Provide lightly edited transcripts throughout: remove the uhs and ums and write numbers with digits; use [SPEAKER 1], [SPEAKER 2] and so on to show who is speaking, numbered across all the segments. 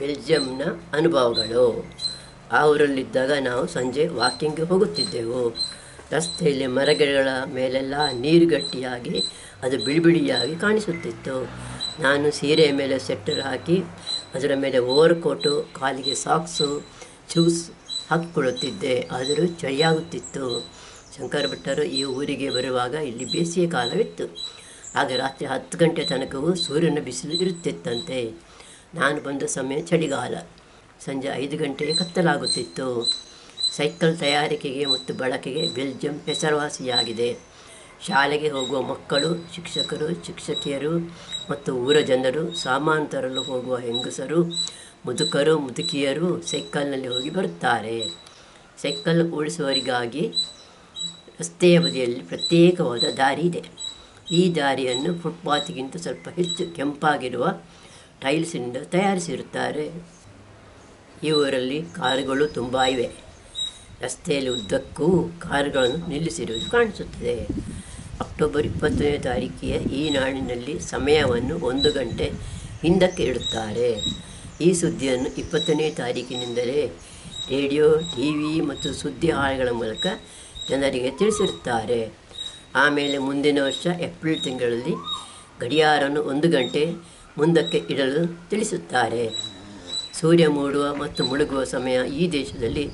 [SPEAKER 1] ಬೆಲ್ಜಿಯಂನ ಅನುಭವಗಳು. ಆ ಊರಲ್ಲಿದ್ದಾಗ ನಾವು ಸಂಜೆ ವಾಕಿಂಗ್ಗೆ ಹೋಗುತ್ತಿದ್ದೆವು. ರಸ್ತೆಯಲ್ಲಿ ಮರಗಿಡಗಳ ಮೇಲೆಲ್ಲ ನೀರು ಗಟ್ಟಿಯಾಗಿ ಅದು ಬಿಳಿಬಿಳಿಯಾಗಿ ಕಾಣಿಸುತ್ತಿತ್ತು. ನಾನು ಸೀರೆಯ ಮೇಲೆ ಸ್ವೆಟರ್ ಹಾಕಿ ಅದರ ಮೇಲೆ ಓವರ್ ಕೋಟು, ಕಾಲಿಗೆ ಸಾಕ್ಸು, ಶೂಸ್ ಹಾಕಿಕೊಳ್ಳುತ್ತಿದ್ದೆ. ಆದರೂ ಚಳಿಯಾಗುತ್ತಿತ್ತು. ಶಂಕರ ಭಟ್ಟರು ಈ ಊರಿಗೆ ಬರುವಾಗ ಇಲ್ಲಿ ಬೇಸಿಗೆ ಕಾಲವಿತ್ತು. ಆಗ ರಾತ್ರಿ 10 ಗಂಟೆ ತನಕವೂ ಸೂರ್ಯನ ಬಿಸಿಲು ಇರುತ್ತಿತ್ತಂತೆ. ನಾನು ಬಂದ ಸಮಯ ಚಳಿಗಾಲ. ಸಂಜೆ 5 ಗಂಟೆಗೆ ಕತ್ತಲಾಗುತ್ತಿತ್ತು. ಸೈಕಲ್ ತಯಾರಿಕೆಗೆ ಮತ್ತು ಬಳಕೆಗೆ ಬೆಲ್ಜಿಯಂ ಹೆಸರುವಾಸಿಯಾಗಿದೆ. ಶಾಲೆಗೆ ಹೋಗುವ ಮಕ್ಕಳು, ಶಿಕ್ಷಕರು, ಶಿಕ್ಷಕಿಯರು ಮತ್ತು ಊರ ಜನರು, ಸಾಮಾನು ತರಲು ಹೋಗುವ ಹೆಂಗಸರು, ಮುದುಕರು, ಮುದುಕಿಯರು ಸೈಕಲ್ನಲ್ಲಿ ಹೋಗಿ ಬರುತ್ತಾರೆ. ಸೈಕಲ್ ಓಡಿಸುವವರಿಗಾಗಿ ರಸ್ತೆಯ ಬದಿಯಲ್ಲಿ ಪ್ರತ್ಯೇಕವಾದ ದಾರಿ ಇದೆ. ಈ ದಾರಿಯನ್ನು ಫುಟ್ಪಾತ್ಗಿಂತ ಸ್ವಲ್ಪ ಹೆಚ್ಚು ಕೆಂಪಾಗಿರುವ ಟೈಲ್ಸಿನಿಂದ ತಯಾರಿಸಿರುತ್ತಾರೆ. ಈ ಊರಲ್ಲಿ ಕಾರುಗಳು ತುಂಬ ಇವೆ. ರಸ್ತೆಯಲ್ಲಿ ಉದ್ದಕ್ಕೂ ಕಾರುಗಳನ್ನು ನಿಲ್ಲಿಸಿರುವುದು ಕಾಣಿಸುತ್ತದೆ. ಅಕ್ಟೋಬರ್ 20ನೇ ತಾರೀಕಿಗೆ ಈ ನಾಡಿನಲ್ಲಿ ಸಮಯವನ್ನು 1 ಗಂಟೆ ಹಿಂದಕ್ಕೆ ಇಡುತ್ತಾರೆ. ಈ ಸುದ್ದಿಯನ್ನು 20ನೇ ತಾರೀಕಿನಿಂದಲೇ ರೇಡಿಯೋ, ಟಿವಿ ಮತ್ತು ಸುದ್ದಿ ಹಾಳೆಗಳ ಮೂಲಕ ಜನರಿಗೆ ತಿಳಿಸಿರುತ್ತಾರೆ. ಆಮೇಲೆ ಮುಂದಿನ ವರ್ಷ ಏಪ್ರಿಲ್ ತಿಂಗಳಲ್ಲಿ ಗಡಿಯಾರವನ್ನು 1 ಗಂಟೆ ಮುಂದಕ್ಕೆ ಇಡಲು ತಿಳಿಸುತ್ತಾರೆ. ಸೂರ್ಯ ಮೂಡುವ ಮತ್ತು ಮುಳುಗುವ ಸಮಯ ಈ ದೇಶದಲ್ಲಿ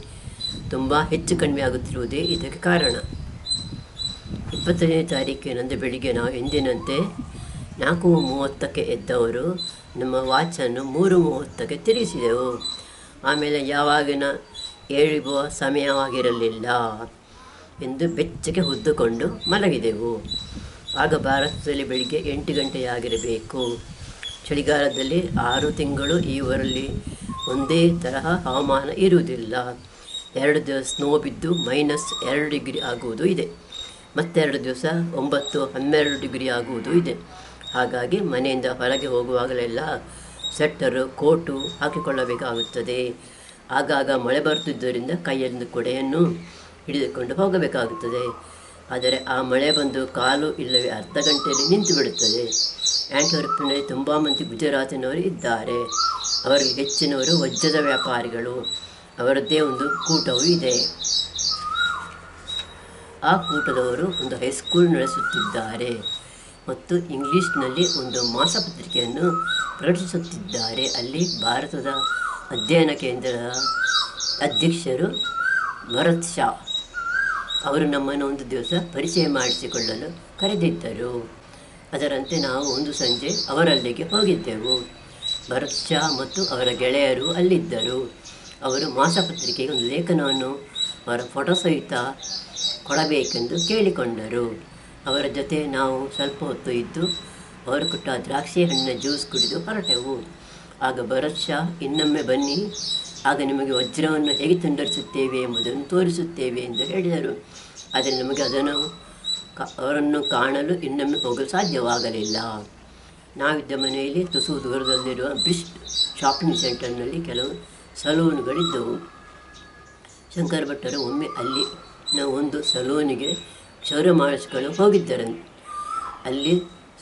[SPEAKER 1] ತುಂಬ ಹೆಚ್ಚು ಕಡಿಮೆ ಆಗುತ್ತಿರುವುದೇ ಇದಕ್ಕೆ ಕಾರಣ. 20ನೇ ತಾರೀಕಿನಂದು ಬೆಳಿಗ್ಗೆ ನಾವು ಎಂದಿನಂತೆ 4:30ಕ್ಕೆ ಎದ್ದವರು ನಮ್ಮ ವಾಚನ್ನು 3:30ಕ್ಕೆ ತಿರುಗಿಸಿದೆವು. ಆಮೇಲೆ ಯಾವಾಗಿನ ಏಳುವ ಸಮಯವಾಗಿರಲಿಲ್ಲ ಎಂದು ಬೆಚ್ಚಗೆ ಹೊದ್ದುಕೊಂಡು ಮಲಗಿದೆವು. ಆಗ ಭಾರತದಲ್ಲಿ ಬೆಳಿಗ್ಗೆ 8 ಗಂಟೆಯಾಗಿರಬೇಕು. ಚಳಿಗಾಲದಲ್ಲಿ 6 ತಿಂಗಳು ಈ ಊರಲ್ಲಿ ಒಂದೇ ತರಹ ಹವಾಮಾನ ಇರುವುದಿಲ್ಲ. 2 ದಿವಸ ಸ್ನೋ ಬಿದ್ದು -2 ಡಿಗ್ರಿ ಆಗುವುದು ಇದೆ. ಮತ್ತೆರಡು ದಿವಸ 9-12 ಡಿಗ್ರಿ ಆಗುವುದು ಇದೆ. ಹಾಗಾಗಿ ಮನೆಯಿಂದ ಹೊರಗೆ ಹೋಗುವಾಗಲೆಲ್ಲ ಸ್ವೆಟ್ಟರು, ಕೋಟು ಹಾಕಿಕೊಳ್ಳಬೇಕಾಗುತ್ತದೆ. ಆಗಾಗ ಮಳೆ ಬರುತ್ತಿದ್ದರಿಂದ ಕೈಯಲ್ಲಿ ಕೊಡೆಯನ್ನು ಹಿಡಿದುಕೊಂಡು ಹೋಗಬೇಕಾಗುತ್ತದೆ. ಆದರೆ ಆ ಮಳೆ ಬಂದು ಕಾಲು ಇಲ್ಲವೇ ಅರ್ಧ ಗಂಟೆಯಲ್ಲಿ ನಿಂತು ಬಿಡುತ್ತದೆ. ಆಂಟ್ವರ್ಪಿನಲ್ಲಿ ತುಂಬ ಮಂದಿ ಗುಜರಾತಿನವರು ಇದ್ದಾರೆ. ಅವರಿಗೆ ಹೆಚ್ಚಿನವರು ವಜ್ರದ ವ್ಯಾಪಾರಿಗಳು. ಅವರದ್ದೇ ಒಂದು ಕೂಟವೂ ಇದೆ. ಆ ಕೂಟದವರು ಒಂದು ಹೈಸ್ಕೂಲ್ ನಡೆಸುತ್ತಿದ್ದಾರೆ ಮತ್ತು ಇಂಗ್ಲೀಷ್ನಲ್ಲಿ ಒಂದು ಮಾಸಪತ್ರಿಕೆಯನ್ನು ಪ್ರಕಟಿಸುತ್ತಿದ್ದಾರೆ. ಅಲ್ಲಿ ಭಾರತದ ಅಧ್ಯಯನ ಕೇಂದ್ರದ ಅಧ್ಯಕ್ಷರು ಭರತ್ ಶಾ ಅವರು ನಮ್ಮನ್ನು ಒಂದು ದಿವಸ ಪರಿಚಯ ಮಾಡಿಸಿಕೊಳ್ಳಲು ಕರೆದಿದ್ದರು. ಅದರಂತೆ ನಾವು ಒಂದು ಸಂಜೆ ಅವರಲ್ಲಿಗೆ ಹೋಗಿದ್ದೆವು. ಭರತ್ ಶಾ ಮತ್ತು ಅವರ ಗೆಳೆಯರು ಅಲ್ಲಿದ್ದರು. ಅವರು ಮಾಸಪತ್ರಿಕೆಗೆ ಒಂದು ಲೇಖನವನ್ನು ಅವರ ಫೋಟೋ ಸಹಿತ ಕೊಡಬೇಕೆಂದು ಕೇಳಿಕೊಂಡರು. ಅವರ ಜೊತೆ ನಾವು ಸ್ವಲ್ಪ ಹೊತ್ತು ಇದ್ದು ಅವರು ಕೊಟ್ಟ ದ್ರಾಕ್ಷಿ ಹಣ್ಣಿನ ಜ್ಯೂಸ್ ಕುಡಿದು ಹೊರಟೆವು. ಆಗ ಭರತ್ ಶಾ, ಇನ್ನೊಮ್ಮೆ ಬನ್ನಿ, ಆಗ ನಿಮಗೆ ವಜ್ರವನ್ನು ಹೇಗೆ ತುಂಡರಿಸುತ್ತೇವೆ ಎಂಬುದನ್ನು ತೋರಿಸುತ್ತೇವೆ ಎಂದು ಹೇಳಿದರು. ಆದರೆ ನಮಗೆ ಅವರನ್ನು ಕಾಣಲು ಇನ್ನೊಮ್ಮೆ ಹೋಗಲು ಸಾಧ್ಯವಾಗಲಿಲ್ಲ. ನಾವಿದ್ದ ಮನೆಯಲ್ಲಿ ತುಸು ದೂರದಲ್ಲಿರುವ ಬಿಸ್ಟ್ ಶಾಪಿಂಗ್ ಸೆಂಟರ್ನಲ್ಲಿ ಕೆಲವು ಸಲೂನುಗಳಿದ್ದವು. ಶಂಕರ ಭಟ್ಟರು ಒಮ್ಮೆ ಅಲ್ಲಿನ ಒಂದು ಸಲೂನಿಗೆ ಕ್ಷೌರ ಮಾಡಿಸಿಕೊಂಡು ಹೋಗಿದ್ದರಂತೆ. ಅಲ್ಲಿ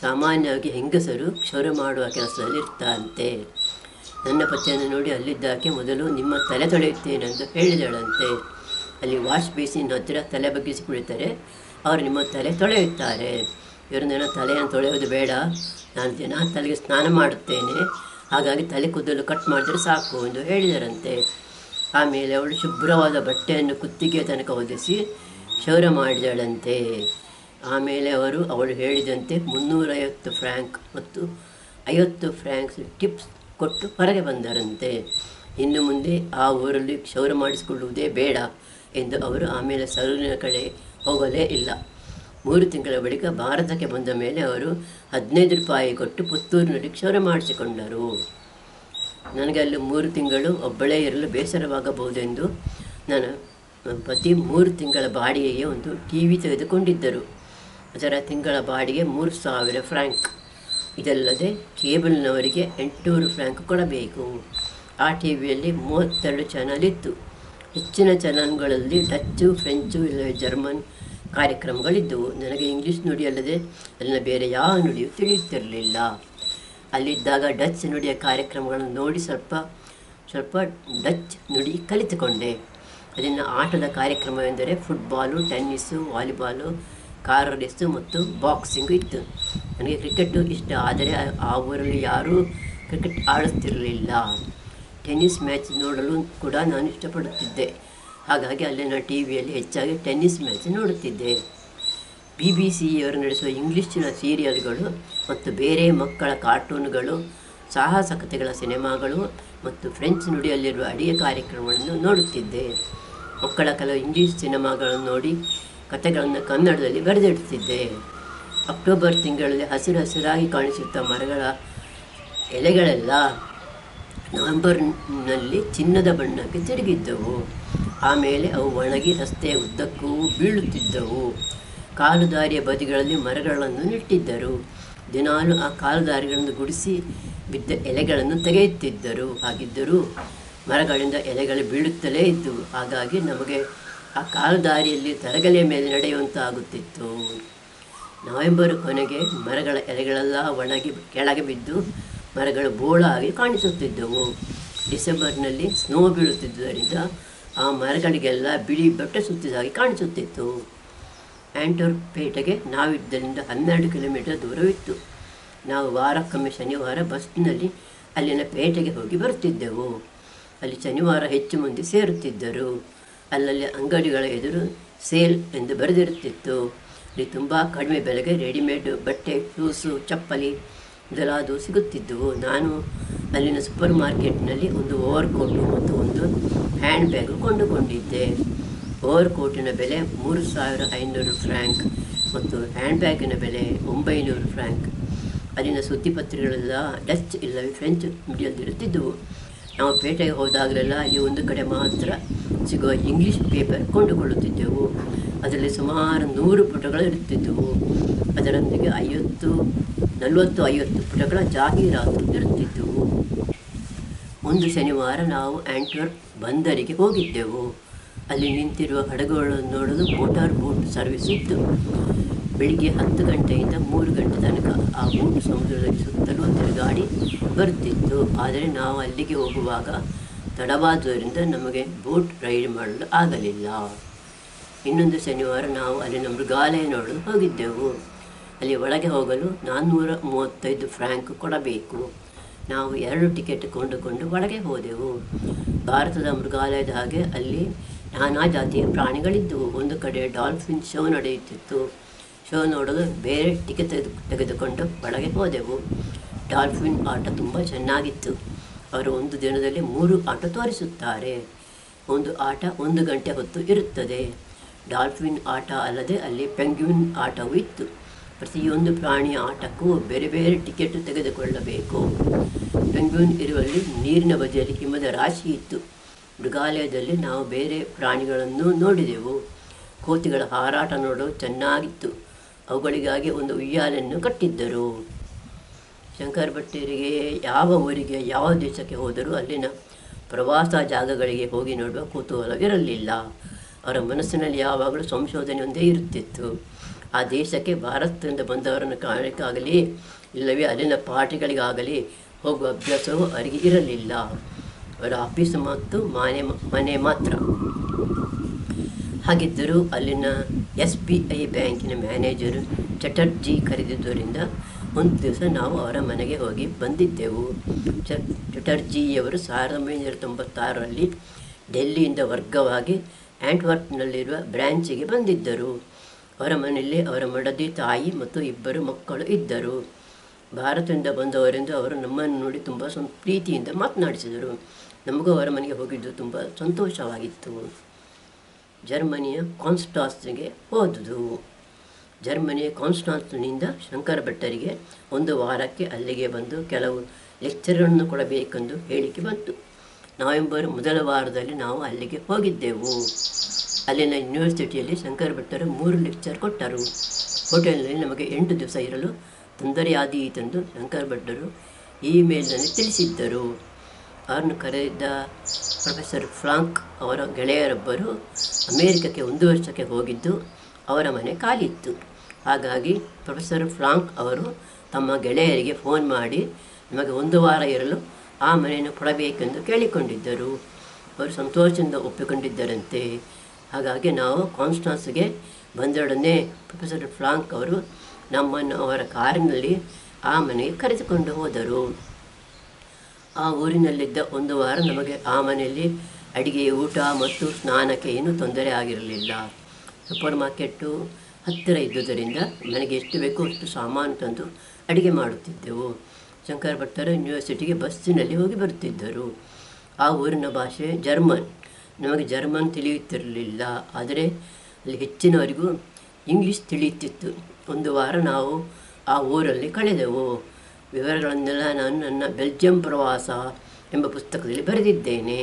[SPEAKER 1] ಸಾಮಾನ್ಯವಾಗಿ ಹೆಂಗಸರು ಕ್ಷೌರ ಮಾಡುವ ಕೆಲಸದಲ್ಲಿ ಇರ್ತಾರಂತೆ. ನನ್ನ ಪತಿಯನ್ನು ನೋಡಿ ಅಲ್ಲಿದ್ದಾಕೆ ಮೊದಲು ನಿಮ್ಮ ತಲೆ ತೊಳೆಯುತ್ತೇನೆಂದು ಹೇಳಿದಳಂತೆ. ಅಲ್ಲಿ ವಾಶ್ ಬೇಸಿನ್ ಹತ್ತಿರ ತಲೆ ಬಗ್ಗಿಸಿ ಕುಳಿತರೆ ಅವರು ನಿಮ್ಮ ತಲೆ ತೊಳೆಯುತ್ತಾರೆ. ಇವರು ನನ್ನ ತಲೆಯನ್ನು ತೊಳೆಯೋದು ಬೇಡ, ನಾನು ದಿನ ತಲೆಗೆ ಸ್ನಾನ ಮಾಡುತ್ತೇನೆ, ಹಾಗಾಗಿ ತಲೆ ಕೂದಲು ಕಟ್ ಮಾಡಿದರೆ ಸಾಕು ಎಂದು ಹೇಳಿದರಂತೆ. ಆಮೇಲೆ ಅವಳು ಶುಭ್ರವಾದ ಬಟ್ಟೆಯನ್ನು ಕುತ್ತಿಗೆ ತನಕ ಹೊದಿಸಿ ಕ್ಷೌರ ಮಾಡಿದಳಂತೆ. ಆಮೇಲೆ ಅವಳು ಹೇಳಿದಂತೆ 350 ಫ್ರ್ಯಾಂಕ್ ಮತ್ತು 50 ಫ್ರ್ಯಾಂಕ್ಸ್ ಟಿಪ್ಸ್ ಕೊಟ್ಟು ಹೊರಗೆ ಬಂದರಂತೆ. ಇನ್ನು ಮುಂದೆ ಆ ಊರಲ್ಲಿ ಕ್ಷೌರ ಮಾಡಿಸಿಕೊಳ್ಳುವುದೇ ಬೇಡ ಎಂದು ಅವರು ಆಮೇಲೆ ಸಲೂನಿನ ಕಡೆ ಹೋಗಲೇ ಇಲ್ಲ. 3 ತಿಂಗಳ ಬಳಿಕ ಭಾರತಕ್ಕೆ ಬಂದ ಮೇಲೆ ಅವರು 15 ರೂಪಾಯಿ ಕೊಟ್ಟು ಪುತ್ತೂರಿನಲ್ಲಿ ಕ್ಷೌರ ಮಾಡಿಸಿಕೊಂಡರು. ನನಗೆ ಅಲ್ಲಿ 3 ತಿಂಗಳು ಒಬ್ಬಳೇ ಇರಲು ಬೇಸರವಾಗಬಹುದೆಂದು ನನ್ನ ಪತಿ 3 ತಿಂಗಳ ಬಾಡಿಗೆಗೆ ಒಂದು TV ತೆಗೆದುಕೊಂಡಿದ್ದರು. ಅದರ ತಿಂಗಳ ಬಾಡಿಗೆ 3000 ಫ್ರ್ಯಾಂಕ್. ಇದಲ್ಲದೆ ಕೇಬಲ್ನವರಿಗೆ 800 ಫ್ರ್ಯಾಂಕ್ ಕೊಡಬೇಕು. ಆ ಟಿವಿಯಲ್ಲಿ 32 ಚಾನಲ್ ಇತ್ತು. ಹೆಚ್ಚಿನ ಚಾನಲ್ಗಳಲ್ಲಿ ಡಚ್ಚು, ಫ್ರೆಂಚು, ಇಲ್ಲವೇ ಜರ್ಮನ್ ಕಾರ್ಯಕ್ರಮಗಳಿದ್ದವು. ನನಗೆ ಇಂಗ್ಲೀಷ್ ನುಡಿಯಲ್ಲದೆ ಅಲ್ಲಿನ ಬೇರೆ ಯಾವ ನುಡಿಯೂ ತಿಳಿಯುತ್ತಿರಲಿಲ್ಲ. ಅಲ್ಲಿದ್ದಾಗ ಡಚ್ ನುಡಿಯ ಕಾರ್ಯಕ್ರಮಗಳನ್ನು ನೋಡಿ ಸ್ವಲ್ಪ ಸ್ವಲ್ಪ ಡಚ್ ನುಡಿ ಕಲಿತುಕೊಂಡೆ. ಅಲ್ಲಿನ ಆಟದ ಕಾರ್ಯಕ್ರಮವೆಂದರೆ football, tennis, volleyball, car race ಮತ್ತು ಬಾಕ್ಸಿಂಗು ಇತ್ತು. ನನಗೆ ಕ್ರಿಕೆಟು ಇಷ್ಟ, ಆದರೆ ಆ ಊರಲ್ಲಿ ಯಾರೂ ಕ್ರಿಕೆಟ್ ಆಡುತ್ತಿರಲಿಲ್ಲ. ಟೆನ್ನಿಸ್ ಮ್ಯಾಚ್ ನೋಡಲು ಕೂಡ ನಾನು ಇಷ್ಟಪಡುತ್ತಿದ್ದೆ. ಹಾಗಾಗಿ ಅಲ್ಲಿನ ಟಿ ವಿಯಲ್ಲಿ ಹೆಚ್ಚಾಗಿ ಟೆನ್ನಿಸ್ ಮ್ಯಾಚ್ ನೋಡುತ್ತಿದ್ದೆ. BBC-ಯವರು ನಡೆಸುವ ಇಂಗ್ಲೀಷಿನ ಸೀರಿಯಲ್ಗಳು ಮತ್ತು ಬೇರೆ ಮಕ್ಕಳ ಕಾರ್ಟೂನ್ಗಳು, ಸಾಹಸಕತೆಗಳ ಸಿನಿಮಾಗಳು ಮತ್ತು ಫ್ರೆಂಚ್ ನುಡಿಯಲ್ಲಿರುವ ಅಡಿಗೆ ಕಾರ್ಯಕ್ರಮಗಳನ್ನು ನೋಡುತ್ತಿದ್ದೆ. ಮಕ್ಕಳ ಕೆಲವು ಇಂಗ್ಲೀಷ್ ಸಿನಿಮಾಗಳನ್ನು ನೋಡಿ ಕಥೆಗಳನ್ನು ಕನ್ನಡದಲ್ಲಿ ಬರೆದಿಡುತ್ತಿದ್ದೆ. ಅಕ್ಟೋಬರ್ ತಿಂಗಳಲ್ಲಿ ಹಸಿರು ಹಸಿರಾಗಿ ಕಾಣಿಸುತ್ತಾ ಮರಗಳ ಎಲೆಗಳೆಲ್ಲ ನವೆಂಬರ್ನಲ್ಲಿ ಚಿನ್ನದ ಬಣ್ಣಕ್ಕೆ ತಿರುಗಿದ್ದವು. ಆಮೇಲೆ ಅವು ಒಣಗಿ ರಸ್ತೆಯ ಉದ್ದಕ್ಕೂ ಬೀಳುತ್ತಿದ್ದವು. ಕಾಲುದಾರಿಯ ಬದಿಗಳಲ್ಲಿ ಮರಗಳನ್ನು ನೆಟ್ಟಿದ್ದರು. ದಿನಾಲೂ ಆ ಕಾಲುದಾರಿಗಳನ್ನು ಗುಡಿಸಿ ಬಿದ್ದ ಎಲೆಗಳನ್ನು ತೆಗೆಯುತ್ತಿದ್ದರು. ಹಾಗಿದ್ದರೂ ಮರಗಳಿಂದ ಎಲೆಗಳು ಬೀಳುತ್ತಲೇ ಇದ್ದವು. ಹಾಗಾಗಿ ನಮಗೆ ಆ ಕಾಲುದಾರಿಯಲ್ಲಿ ತರಗಲೆಯ ಮೇಲೆ ನಡೆಯುವಂತಾಗುತ್ತಿತ್ತು. ನವೆಂಬರ್ ಕೊನೆಗೆ ಮರಗಳ ಎಲೆಗಳೆಲ್ಲ ಒಣಗಿ ಕೆಳಗೆ ಬಿದ್ದು ಮರಗಳು ಬೋಳಾಗಿ ಕಾಣಿಸುತ್ತಿದ್ದವು. ಡಿಸೆಂಬರ್ನಲ್ಲಿ ಸ್ನೋ ಬೀಳುತ್ತಿದ್ದುದರಿಂದ ಆ ಮರಗಳಿಗೆಲ್ಲ ಬಿಳಿ ಬಟ್ಟೆ ಸುತ್ತಿದಾಗಿ ಕಾಣಿಸುತ್ತಿತ್ತು. ಆಂಟ್ವರ್ಪ್ ಪೇಟೆಗೆ ನಾವಿದ್ದರಿಂದ 12 ಕಿಲೋಮೀಟರ್ ದೂರವಿತ್ತು. ನಾವು ವಾರಕ್ಕೊಮ್ಮೆ ಶನಿವಾರ ಬಸ್ನಲ್ಲಿ ಅಲ್ಲಿನ ಪೇಟೆಗೆ ಹೋಗಿ ಬರುತ್ತಿದ್ದೆವು. ಅಲ್ಲಿ ಶನಿವಾರ ಹೆಚ್ಚು ಮಂದಿ ಸೇರುತ್ತಿದ್ದರು. ಅಲ್ಲಲ್ಲಿ ಅಂಗಡಿಗಳ ಎದುರು ಸೇಲ್ ಎಂದು ಬರೆದಿರುತ್ತಿತ್ತು. ಅಲ್ಲಿ ತುಂಬ ಕಡಿಮೆ ಬೆಲೆಗೆ ರೆಡಿಮೇಡ್ ಬಟ್ಟೆ, ಶೂಸು, ಚಪ್ಪಲಿ ಮೊದಲಾದವು ಸಿಗುತ್ತಿದ್ದವು. ನಾನು ಅಲ್ಲಿನ ಸೂಪರ್ ಮಾರ್ಕೆಟ್ನಲ್ಲಿ ಒಂದು ಓವರ್ ಕೋಟು ಮತ್ತು ಒಂದು ಹ್ಯಾಂಡ್ ಬ್ಯಾಗು ಕೊಂಡುಕೊಂಡಿದ್ದೆ. ಓವರ್ ಕೋಟಿನ ಬೆಲೆ 3,500 ಫ್ರ್ಯಾಂಕ್ ಮತ್ತು ಹ್ಯಾಂಡ್ ಬ್ಯಾಗಿನ ಬೆಲೆ 900 ಫ್ರ್ಯಾಂಕ್. ಅಲ್ಲಿನ ಸುದ್ದಿಪತ್ರಿಕೆಗಳೆಲ್ಲ ಡಚ್ ಇಲ್ಲವೇ ಫ್ರೆಂಚ್ ನುಡಿಯಲ್ಲಿರುತ್ತಿದ್ದವು. ನಾವು ಪೇಟೆಗೆ ಹೋದಾಗಲೆಲ್ಲ ಅಲ್ಲಿ ಒಂದು ಕಡೆ ಮಾತ್ರ ಸಿಗುವ ಇಂಗ್ಲೀಷ್ ಪೇಪರ್ ಕೊಂಡುಕೊಳ್ಳುತ್ತಿದ್ದೆವು. ಅದರಲ್ಲಿ ಸುಮಾರು 100 ಪುಟಗಳು ಇರುತ್ತಿದ್ದವು. ಅದರೊಂದಿಗೆ 40-50 ಪುಟಗಳ ಜಾಹೀರಾತು ಇರುತ್ತಿದ್ದವು. ಒಂದು ಶನಿವಾರ ನಾವು ಆಂಟ್ವರ್ಪ್ ಬಂದರಿಗೆ ಹೋಗಿದ್ದೆವು. ಅಲ್ಲಿ ನಿಂತಿರುವ ಹಡಗುಗಳನ್ನು ನೋಡಲು ಮೋಟಾರ್ ಬೋಟ್ ಸರ್ವಿಸ್ ಇತ್ತು. ಬೆಳಿಗ್ಗೆ 10 ಗಂಟೆಯಿಂದ 3 ಗಂಟೆ ತನಕ ಆ ಬೋಟ್ ಸಮುದ್ರದಲ್ಲಿ ಸುತ್ತಲೂ ತಿರುಗಾಡಿ ಬರುತ್ತಿತ್ತು. ಆದರೆ ನಾವು ಅಲ್ಲಿಗೆ ಹೋಗುವಾಗ ತಡವಾದುದರಿಂದ ನಮಗೆ ಬೋಟ್ ರೈಡ್ ಮಾಡಲು ಆಗಲಿಲ್ಲ. ಇನ್ನೊಂದು ಶನಿವಾರ ನಾವು ಅಲ್ಲಿನ ಮೃಗಾಲಯ ನೋಡಲು ಹೋಗಿದ್ದೆವು. ಅಲ್ಲಿ ಒಳಗೆ ಹೋಗಲು 435 ಫ್ರ್ಯಾಂಕ್ ಕೊಡಬೇಕು. ನಾವು 2 ಟಿಕೆಟ್ ಕೊಂಡುಕೊಂಡು ಒಳಗೆ ಹೋದೆವು. ಭಾರತದ ಮೃಗಾಲಯದ ಹಾಗೆ ಅಲ್ಲಿ ನಾನಾ ಜಾತಿಯ ಪ್ರಾಣಿಗಳಿದ್ದವು. ಒಂದು ಕಡೆ ಡಾಲ್ಫಿನ್ ಶೋ ನಡೆಯುತ್ತಿತ್ತು. ಶೋ ನೋಡಲು ಬೇರೆ ಟಿಕೆಟ್ ತೆಗೆದುಕೊಂಡು ಒಳಗೆ ಹೋದೆವು. ಡಾಲ್ಫಿನ್ ಆಟ ತುಂಬ ಚೆನ್ನಾಗಿತ್ತು. ಅವರು ಒಂದು ದಿನದಲ್ಲಿ 3 ಆಟ ತೋರಿಸುತ್ತಾರೆ. ಒಂದು ಆಟ 1 ಗಂಟೆ ಹೊತ್ತು ಇರುತ್ತದೆ. ಡಾಲ್ಫಿನ್ ಆಟ ಅಲ್ಲದೆ ಅಲ್ಲಿ ಪೆಂಗ್ವಿನ್ ಆಟವೂ ಇತ್ತು. ಪ್ರತಿಯೊಂದು ಪ್ರಾಣಿಯ ಆಟಕ್ಕೂ ಬೇರೆ ಬೇರೆ ಟಿಕೆಟ್ ತೆಗೆದುಕೊಳ್ಳಬೇಕು. ಪೆಂಗ್ವಿನ್ ಇರುವಲ್ಲಿ ನೀರಿನ ಬದಿಯಲ್ಲಿ ಹಿಮದ ರಾಶಿ ಇತ್ತು. ಮೃಗಾಲಯದಲ್ಲಿ ನಾವು ಬೇರೆ ಪ್ರಾಣಿಗಳನ್ನು ನೋಡಿದೆವು. ಕೋತಿಗಳ ಹಾರಾಟ ನೋಡಲು ಚೆನ್ನಾಗಿತ್ತು. ಅವುಗಳಿಗಾಗಿ ಒಂದು ಉಯ್ಯಾಲೆಯನ್ನು ಕಟ್ಟಿದ್ದರು. ಶಂಕರ್ ಭಟ್ಟರಿಗೆ ಯಾವ ಊರಿಗೆ ಯಾವ ದೇಶಕ್ಕೆ ಹೋದರೂ ಅಲ್ಲಿನ ಪ್ರವಾಸ ಜಾಗಗಳಿಗೆ ಹೋಗಿ ನೋಡುವ ಕುತೂಹಲವಿರಲಿಲ್ಲ. ಅವರ ಮನಸ್ಸಿನಲ್ಲಿ ಯಾವಾಗಲೂ ಸಂಶೋಧನೆ ಒಂದೇ ಇರುತ್ತಿತ್ತು. ಆ ದೇಶಕ್ಕೆ ಭಾರತದಿಂದ ಬಂದವರನ್ನು ಕಾಣಲಿಕ್ಕಾಗಲಿ ಇಲ್ಲವೇ ಅಲ್ಲಿನ ಪಾರ್ಟಿಗಳಿಗಾಗಲಿ ಹೋಗುವ ಅಭ್ಯಾಸವೂ ಅವರಿಗೆ ಇರಲಿಲ್ಲ. ಅವರ ಆಫೀಸ್ ಮತ್ತು ಮನೆ ಮಾತ್ರ. ಹಾಗಿದ್ದರೂ ಅಲ್ಲಿನ SBI ಬ್ಯಾಂಕಿನ ಮ್ಯಾನೇಜರು ಚಟರ್ಜಿ ಕರೆದಿದ್ದರಿಂದ ಒಂದು ದಿವಸ ನಾವು ಅವರ ಮನೆಗೆ ಹೋಗಿ ಬಂದಿದ್ದೆವು. ಚಟರ್ಜಿಯವರು 1996ರಲ್ಲಿ ಡೆಲ್ಲಿಯಿಂದ ವರ್ಗವಾಗಿ ಆಂಟ್ವರ್ಪ್ನಲ್ಲಿರುವ ಬ್ರ್ಯಾಂಚಿಗೆ ಬಂದಿದ್ದರು. ಅವರ ಮನೆಯಲ್ಲಿ ಅವರ ಮಡದಿ ತಾಯಿ ಮತ್ತು 2 ಮಕ್ಕಳು ಇದ್ದರು. ಭಾರತದಿಂದ ಬಂದವರೆಂದು ಅವರು ನಮ್ಮನ್ನು ನೋಡಿ ತುಂಬ ಪ್ರೀತಿಯಿಂದ ಮಾತನಾಡಿಸಿದರು. ನಮಗೂ ಅವರ ಮನೆಗೆ ಹೋಗಿದ್ದು ತುಂಬ ಸಂತೋಷವಾಗಿತ್ತು. ಜರ್ಮನಿಯ ಕಾನ್ಸ್ಟಾನ್ಸ್ಗೆ ಹೋದುದು. ಜರ್ಮನಿಯ ಕಾನ್ಸ್ಟಾನ್ಸ್ನಿಂದ ಶಂಕರ ಭಟ್ಟರಿಗೆ 1 ವಾರಕ್ಕೆ ಅಲ್ಲಿಗೆ ಬಂದು ಕೆಲವು ಲೆಕ್ಚರ್ಗಳನ್ನು ಕೊಡಬೇಕೆಂದು ಹೇಳಿಕೆ ಬಂತು. ನವೆಂಬರ್ ಮೊದಲ ವಾರದಲ್ಲಿ ನಾವು ಅಲ್ಲಿಗೆ ಹೋಗಿದ್ದೆವು. ಅಲ್ಲಿನ ಯೂನಿವರ್ಸಿಟಿಯಲ್ಲಿ ಶಂಕರ ಭಟ್ಟರು 3 ಲೆಕ್ಚರ್ ಕೊಟ್ಟರು. ಹೋಟೆಲ್ನಲ್ಲಿ ನಮಗೆ 8 ದಿವಸ ಇರಲು ತೊಂದರೆಯಾದೀತೆಂದು ಶಂಕರ ಭಟ್ಟರು ಇಮೇಲ್ನಲ್ಲಿ ತಿಳಿಸಿದ್ದರು. ಅವರನ್ನು ಕರೆದಿದ್ದ ಪ್ರೊಫೆಸರ್ ಫ್ರಾಂಕ್ ಅವರ ಗೆಳೆಯರೊಬ್ಬರು ಅಮೇರಿಕಕ್ಕೆ 1 ವರ್ಷಕ್ಕೆ ಹೋಗಿದ್ದು ಅವರ ಮನೆ ಖಾಲಿತ್ತು. ಹಾಗಾಗಿ ಪ್ರೊಫೆಸರ್ ಫ್ರಾಂಕ್ ಅವರು ತಮ್ಮ ಗೆಳೆಯರಿಗೆ ಫೋನ್ ಮಾಡಿ ನಮಗೆ 1 ವಾರ ಇರಲು ಆ ಮನೆಯನ್ನು ಕೊಡಬೇಕೆಂದು ಕೇಳಿಕೊಂಡಿದ್ದರು. ಅವರು ಸಂತೋಷದಿಂದ ಒಪ್ಪಿಕೊಂಡಿದ್ದರಂತೆ. ಹಾಗಾಗಿ ನಾವು ಕಾನ್ಸ್ಟಾನ್ಸ್ಗೆ ಬಂದೊಡನೆ ಪ್ರೊಫೆಸರ್ ಫ್ರಾಂಕ್ ಅವರು ನಮ್ಮನ್ನು ಅವರ ಕಾರಿನಲ್ಲಿ ಆ ಮನೆಗೆ ಕರೆದುಕೊಂಡು ಹೋದರು. ಆ ಊರಿನಲ್ಲಿದ್ದ 1 ವಾರ ನಮಗೆ ಆ ಮನೆಯಲ್ಲಿ ಅಡಿಗೆ, ಊಟ ಮತ್ತು ಸ್ನಾನಕ್ಕೆ ಏನೂ ತೊಂದರೆ ಆಗಿರಲಿಲ್ಲ. ಸೂಪರ್ ಮಾರ್ಕೆಟ್ಟು ಹತ್ತಿರ ಇದ್ದುದರಿಂದ ನನಗೆ ಎಷ್ಟು ಬೇಕೋ ಅಷ್ಟು ಸಾಮಾನು ತಂದು ಅಡಿಗೆ ಮಾಡುತ್ತಿದ್ದೆವು. ಶಂಕರ ಭಟ್ಟರು ಯೂನಿವರ್ಸಿಟಿಗೆ ಬಸ್ಸಿನಲ್ಲಿ ಹೋಗಿ ಬರುತ್ತಿದ್ದರು. ಆ ಊರಿನ ಭಾಷೆ ಜರ್ಮನ್. ನಮಗೆ ಜರ್ಮನ್ ತಿಳಿಯುತ್ತಿರಲಿಲ್ಲ, ಆದರೆ ಅಲ್ಲಿ ಹೆಚ್ಚಿನವರಿಗೂ ಇಂಗ್ಲೀಷ್ ತಿಳಿಯುತ್ತಿತ್ತು. 1 ವಾರ ನಾವು ಆ ಊರಲ್ಲಿ ಕಳೆದೆವು. ವಿವರಗಳನ್ನೆಲ್ಲ ನಾನು ನನ್ನ ಬೆಲ್ಜಿಯಂ ಪ್ರವಾಸ ಎಂಬ ಪುಸ್ತಕದಲ್ಲಿ ಬರೆದಿದ್ದೇನೆ.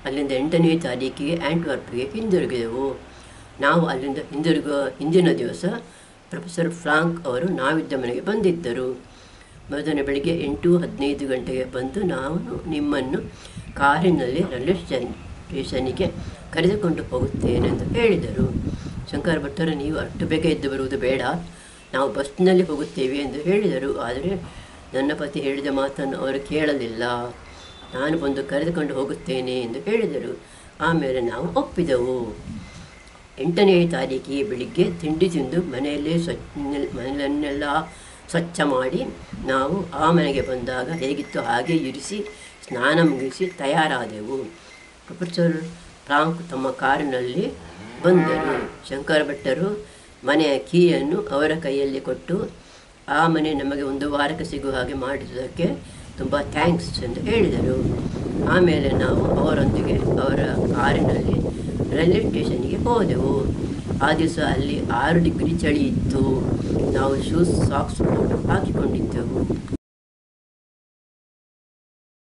[SPEAKER 1] ಅಲ್ಲಿಂದ 8ನೇ ತಾರೀಕಿಗೆ ಆ್ಯಂಟ್ವರ್ಪ್ಗೆ ಹಿಂದಿರುಗಿದೆವು. ನಾವು ಅಲ್ಲಿಂದ ಹಿಂದಿರುಗುವ ಹಿಂದಿನ ದಿವಸ ಪ್ರೊಫೆಸರ್ ಫ್ರಾಂಕ್ ಅವರು ನಾವಿದ್ದ ಮನೆಗೆ ಬಂದಿದ್ದರು. ಮೊದಲನೇ ಬೆಳಿಗ್ಗೆ 8:15 ಗಂಟೆಗೆ ಬಂದು ನಾನು ನಿಮ್ಮನ್ನು ಕಾರಿನಲ್ಲಿ ರೈಲ್ವೆ ಸ್ಟೇಷನ್ನಿಗೆ ಕರೆದುಕೊಂಡು ಹೋಗುತ್ತೇನೆ ಎಂದು ಹೇಳಿದರು. ಶಂಕರ ಭಟ್ಟರು, ನೀವು ಅಷ್ಟು ಬೇಗ ಎದ್ದು ಬರುವುದು ಬೇಡ, ನಾವು ಬಸ್ನಲ್ಲಿ ಹೋಗುತ್ತೇವೆ ಎಂದು ಹೇಳಿದರು. ಆದರೆ ನನ್ನ ಪತಿ ಹೇಳಿದ ಮಾತನ್ನು ಅವರು ಕೇಳಲಿಲ್ಲ. ನಾನು ಬಂದು ಕರೆದುಕೊಂಡು ಹೋಗುತ್ತೇನೆ ಎಂದು ಹೇಳಿದರು. ಆಮೇಲೆ ನಾವು ಒಪ್ಪಿದೆವು. 8ನೇ ತಾರೀಕಿಗೆ ಬೆಳಿಗ್ಗೆ ತಿಂಡಿ ತಿಂದು ಮನೆಯನ್ನೆಲ್ಲ ಸ್ವಚ್ಛ ಮಾಡಿ ನಾವು ಆ ಮನೆಗೆ ಬಂದಾಗ ಹೇಗಿತ್ತು ಹಾಗೆ ಇರಿಸಿ ಸ್ನಾನ ಮುಗಿಸಿ ತಯಾರಾದೆವು. ಪ್ರೊಫೆಸರ್ ಫ್ರಾಂಕ್ ತಮ್ಮ ಕಾರಿನಲ್ಲಿ ಬಂದರು. ಶಂಕರ ಭಟ್ಟರು ಮನೆಯ ಕೀಯನ್ನು ಅವರ ಕೈಯಲ್ಲಿ ಕೊಟ್ಟು, ಆ ಮನೆ ನಮಗೆ 1 ವಾರಕ್ಕೆ ಸಿಗುವ ಹಾಗೆ ಮಾಡಿದ್ದಕ್ಕೆ ತುಂಬ ಥ್ಯಾಂಕ್ಸ್ ಎಂದು ಹೇಳಿದರು. ಆಮೇಲೆ ನಾವು ಅವರೊಂದಿಗೆ ಅವರ ಕಾರಿನಲ್ಲಿ ರೈಲ್ವೆ ಸ್ಟೇಷನ್ನಿಗೆ ಹೋದೆವು. ಆ ದಿವಸ ಅಲ್ಲಿ 6 ಡಿಗ್ರಿ ಚಳಿ ಇತ್ತು. ನಾವು ಶೂಸ್, ಸಾಕ್ಸ್, ಬೂಟ್ ಹಾಕಿಕೊಂಡಿದ್ದೆವು.